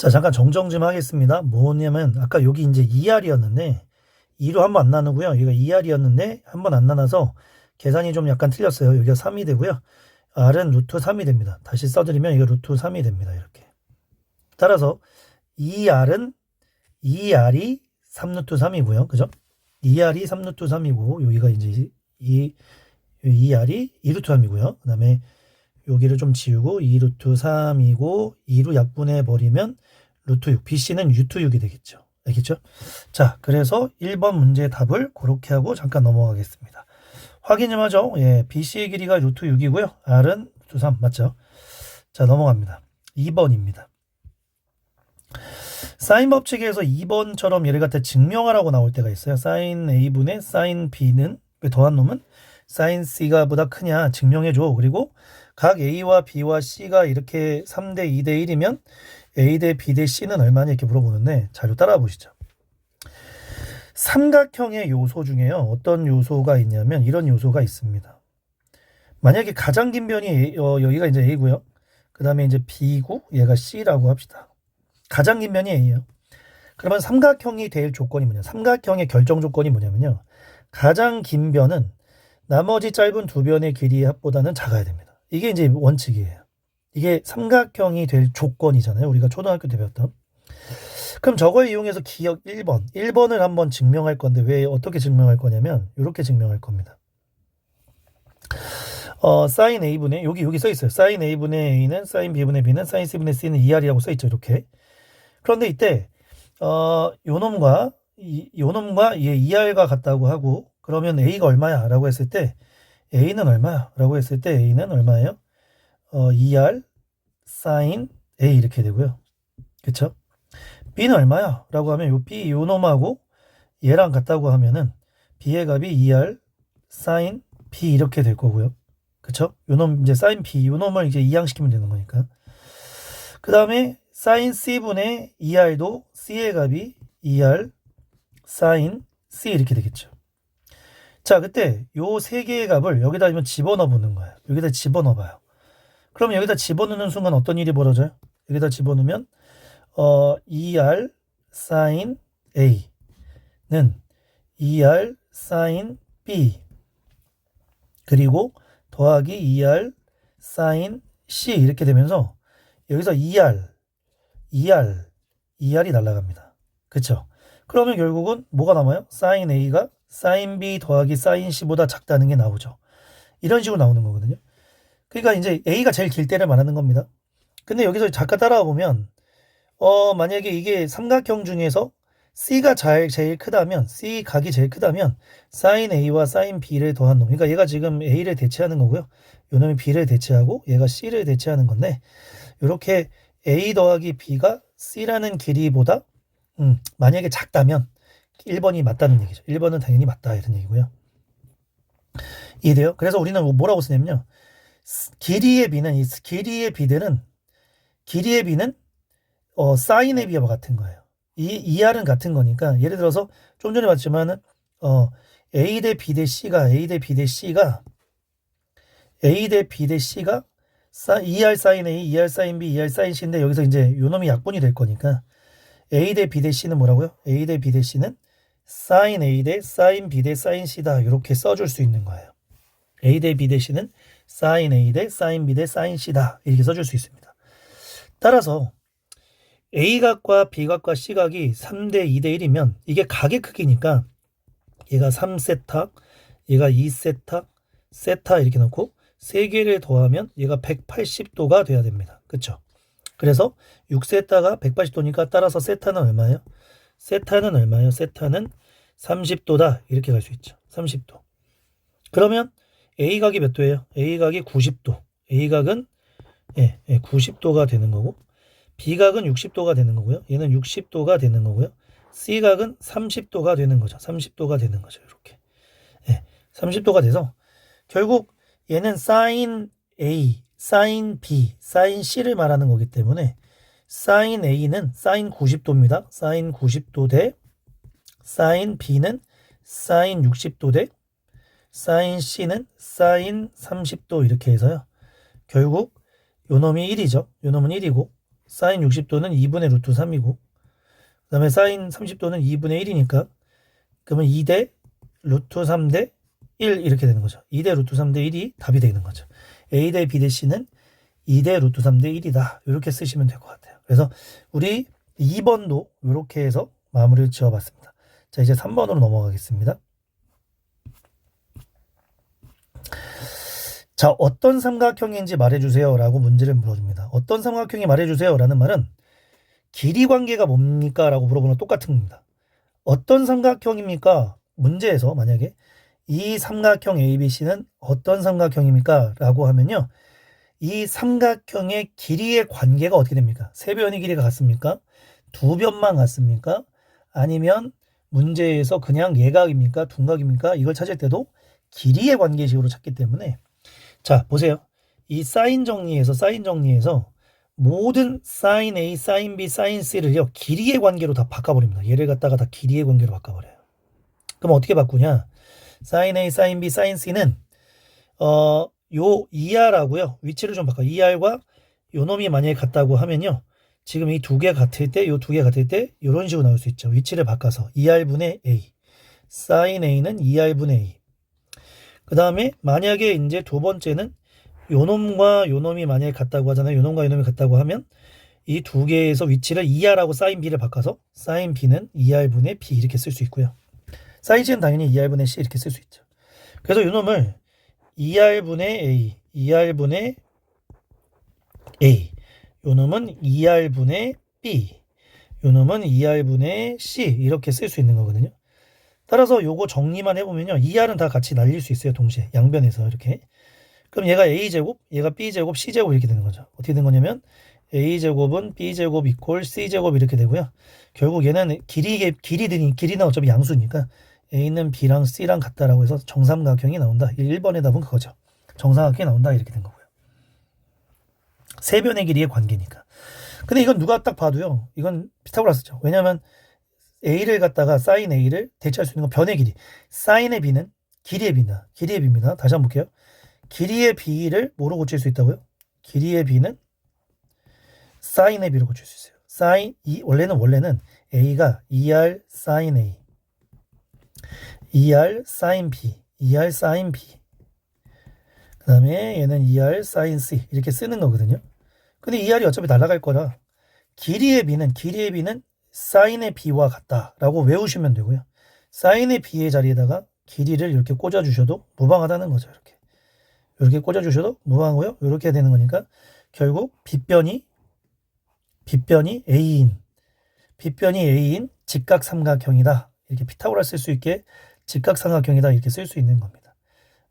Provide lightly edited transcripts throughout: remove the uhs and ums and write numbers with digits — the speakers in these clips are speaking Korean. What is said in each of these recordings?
자, 잠깐 정정 좀 하겠습니다. 뭐냐면, 아까 여기 이제 2R이었는데, 2로 한 번 안 나누고요. 여기가 2R이었는데, 한 번 안 나눠서 계산이 좀 약간 틀렸어요. 여기가 3이 되고요. R은 루트 3이 됩니다. 다시 써드리면 이거 루트 3이 됩니다. 이렇게. 따라서 2R은 2R이 3루트 3이고요. 그죠? 2R이 3루트 3이고, 여기가 이제 2R이 2루트 3이고요. 그 다음에 여기를 좀 지우고 2루트 3이고 2로 약분해 버리면 루트 6. BC는 루트 6이 되겠죠. 알겠죠? 자, 그래서 1번 문제 답을 그렇게 하고 잠깐 넘어가겠습니다. 확인 좀 하죠. 예, BC의 길이가 루트 6이고요. R은 루트 3 맞죠? 자, 넘어갑니다. 2번입니다. 사인 법칙에서 2번처럼 얘를 갖다 증명하라고 나올 때가 있어요. 사인 A분의 사인 B는 왜 더한 놈은 사인 C가 보다 크냐 증명해줘. 그리고 각 A와 B와 C가 이렇게 3대 2대 1이면 A 대 B 대 C는 얼마냐 이렇게 물어보는데 자료 따라 보시죠. 삼각형의 요소 중에요. 어떤 요소가 있냐면 이런 요소가 있습니다. 만약에 가장 긴 변이 여기가 이제 A고요. 그 다음에 이제 B고 얘가 C라고 합시다. 가장 긴 변이 A예요. 그러면 삼각형이 될 조건이 뭐냐? 삼각형의 결정 조건이 뭐냐면요. 가장 긴 변은 나머지 짧은 두 변의 길이의 합보다는 작아야 됩니다. 이게 이제 원칙이에요. 이게 삼각형이 될 조건이잖아요. 우리가 초등학교 때 배웠던. 그럼 저걸 이용해서 기억 1번. 1번을 한번 증명할 건데 왜 어떻게 증명할 거냐면 이렇게 증명할 겁니다. 사인 A분의 여기 써 있어요. 사인 A분의 A는 사인 B분의 B는 사인 C분의 C는 2R이라고 써 있죠. 이렇게. 그런데 이때 요 놈과 얘 2R가 같다고 하고 그러면 A가 얼마야? 라고 했을 때 A는 얼마야? 라고 했을 때 A는 얼마예요? 2R 사인 A 이렇게 되고요. 그쵸? B는 얼마야? 라고 하면 요 B 요 놈하고 얘랑 같다고 하면은 B의 값이 2R 사인 B 이렇게 될 거고요. 그쵸? 요 놈 이제 사인 B 요 놈을 이제 이항시키면 되는 거니까. 그 다음에 사인 C분의 2R도 C의 값이 2R 사인 C 이렇게 되겠죠. 자, 그때 요 세 개의 값을 여기다 집어넣어 보는 거예요. 여기다 집어넣어 봐요. 그럼 여기다 집어넣는 순간 어떤 일이 벌어져요? 여기다 집어넣으면 2R 사인 A는 2R 사인 B 그리고 더하기 2R 사인 C 이렇게 되면서 여기서 2R이 날아갑니다. 그쵸? 그러면 결국은 뭐가 남아요? 사인 A가 사인 B 더하기 사인 C보다 작다는 게 나오죠. 이런 식으로 나오는 거거든요. 그러니까 이제 A가 제일 길 때를 말하는 겁니다. 근데 여기서 잠깐 따라와 보면 만약에 이게 삼각형 중에서 C가 제일 크다면 C 각이 제일 크다면 사인 A와 사인 B를 더한 놈. 그러니까 얘가 지금 A를 대체하는 거고요. 요 놈이 B를 대체하고 얘가 C를 대체하는 건데 이렇게 A 더하기 B가 C라는 길이보다 만약에 작다면 1번이 맞다는 얘기죠. 1번은 당연히 맞다 이런 얘기고요. 이해돼요? 그래서 우리는 뭐라고 쓰냐면요. 길이의 B는 사인의 B와 같은 거예요. 이 R은 같은 거니까 예를 들어서 좀 전에 봤지만은 A 대 B 대 C가 2R 사인 A, 2R 사인 B, 2R 사인 C인데 여기서 이제 요 놈이 약분이 될 거니까 A 대 B 대 C는 뭐라고요? A 대 B 대 C는 사인 A 대 사인 B 대 사인 C다. 이렇게 써줄 수 있는 거예요. A 대 B 대 C는 사인 A 대 사인 B 대 사인 C다. 이렇게 써줄 수 있습니다. 따라서 A각과 B각과 C각이 3대 2대 1이면 이게 각의 크기니까 얘가 3세타, 얘가 2세타, 세타 이렇게 넣고 3개를 더하면 얘가 180도가 돼야 됩니다. 그쵸? 그래서 6세타가 180도니까 따라서 세타는 얼마예요? 세타는 30도다. 이렇게 갈 수 있죠. 30도. 그러면 A각이 몇 도예요? A각이 90도. A각은 90도가 되는 거고 B각은 60도가 되는 거고요. 얘는 60도가 되는 거고요. C각은 30도가 되는 거죠. 30도가 되는 거죠. 이렇게. 30도가 돼서 결국 얘는 사인 A, 사인 B, 사인 C를 말하는 거기 때문에 사인 A는 사인 90도입니다. 사인 90도 대 사인 B는 사인 60도 대 사인 C는 사인 30도 이렇게 해서요. 결국 요 놈이 1이죠. 요 놈은 1이고 사인 60도는 2분의 루트 3이고 그 다음에 사인 30도는 2분의 1이니까 그러면 2대 루트 3대 1 이렇게 되는 거죠. 2대 루트 3대 1이 답이 되는 거죠. A 대 B 대 C는 2대 루트 3대 1이다. 이렇게 쓰시면 될 것 같아요. 그래서 우리 2번도 이렇게 해서 마무리를 지어봤습니다. 자, 이제 3번으로 넘어가겠습니다. 자, 어떤 삼각형인지 말해주세요 라고 문제를 물어줍니다. 어떤 삼각형이 말해주세요 라는 말은 길이 관계가 뭡니까? 라고 물어보는 똑같은 겁니다. 어떤 삼각형입니까? 문제에서 만약에 이 삼각형 ABC는 어떤 삼각형입니까? 라고 하면요. 이 삼각형의 길이의 관계가 어떻게 됩니까? 세 변의 길이가 같습니까? 두 변만 같습니까? 아니면 문제에서 그냥 예각입니까? 둔각입니까? 이걸 찾을 때도 길이의 관계식으로 찾기 때문에 자, 보세요. 이 사인 정리에서 모든 사인 A, 사인 B, 사인 C를요. 길이의 관계로 다 바꿔버립니다. 얘를 갖다가 다 길이의 관계로 바꿔버려요. 그럼 어떻게 바꾸냐? 사인 A, 사인 B, 사인 C는 요 ER하고요. 위치를 좀 바꿔. ER과 요 놈이 만약에 같다고 하면요. 지금 이 두 개 같을 때, 요 두 개 같을 때 이런 식으로 나올 수 있죠. 위치를 바꿔서 ER분의 A. 사인 A는 ER분의 A. 그 다음에 만약에 이제 두 번째는 요 놈과 요 놈이 만약에 같다고 하잖아요. 요 놈과 요 놈이 같다고 하면 이 두 개에서 위치를 ER하고 사인 B를 바꿔서 사인 B는 ER분의 B 이렇게 쓸 수 있고요. 사인 C는 당연히 ER분의 C 이렇게 쓸 수 있죠. 그래서 요 놈을 ER분의 A, ER분의 A, 요 놈은 ER분의 B, 요 놈은 ER분의 C 이렇게 쓸 수 있는 거거든요. 따라서 요거 정리만 해보면요. ER은 다 같이 날릴 수 있어요. 동시에 양변에서 이렇게. 그럼 얘가 A제곱, 얘가 B제곱, C제곱 이렇게 되는 거죠. 어떻게 된 거냐면 A제곱은 B제곱 이퀄 C제곱 이렇게 되고요. 결국 얘는 길이는 어차피 양수니까 A는 B랑 C랑 같다라고 해서 정삼각형이 나온다. 1번의 답은 그거죠. 정삼각형이 나온다 이렇게 된 거고요. 세 변의 길이의 관계니까. 근데 이건 누가 딱 봐도요. 이건 피타고라스죠. 왜냐하면 A를 갖다가 사인 A를 대체할 수 있는 건 변의 길이. 사인의 B는 길이의 B입니다. 길이의 B입니다. 다시 한번 볼게요. 길이의 B를 뭐로 고칠 수 있다고요? 길이의 B는 사인의 B로 고칠 수 있어요. 원래는 A가 ER 사인 A, ER 사인 B, ER 사인 B. 그 다음에 얘는 ER 사인 C 이렇게 쓰는 거거든요. 근데 ER이 어차피 날아갈 거라 길이의 B는 사인의 B와 같다라고 외우시면 되고요. 사인의 B의 자리에다가 길이를 이렇게 꽂아주셔도 무방하다는 거죠. 이렇게 꽂아주셔도 무방하고요. 이렇게 되는 거니까 결국 빗변이 A인 직각삼각형이다. 이렇게 피타고라스 쓸 수 있게 직각삼각형이다. 이렇게 쓸 수 있는 겁니다.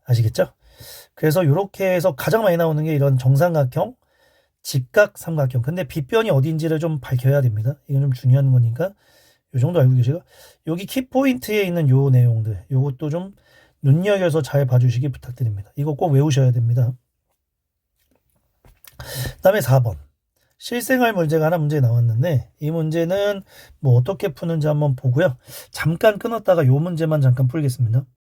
아시겠죠? 그래서 이렇게 해서 가장 많이 나오는 게 이런 정삼각형, 직각삼각형. 근데 빗변이 어딘지를 좀 밝혀야 됩니다. 이건 좀 중요한 거니까 이 정도 알고 계시고 여기 키포인트에 있는 요 내용들 요것도 좀 눈여겨서 잘 봐주시기 부탁드립니다. 이거 꼭 외우셔야 됩니다. 그 다음에 4번 실생활 문제가 하나 문제 나왔는데 이 문제는 뭐 어떻게 푸는지 한번 보고요. 잠깐 끊었다가 요 문제만 잠깐 풀겠습니다.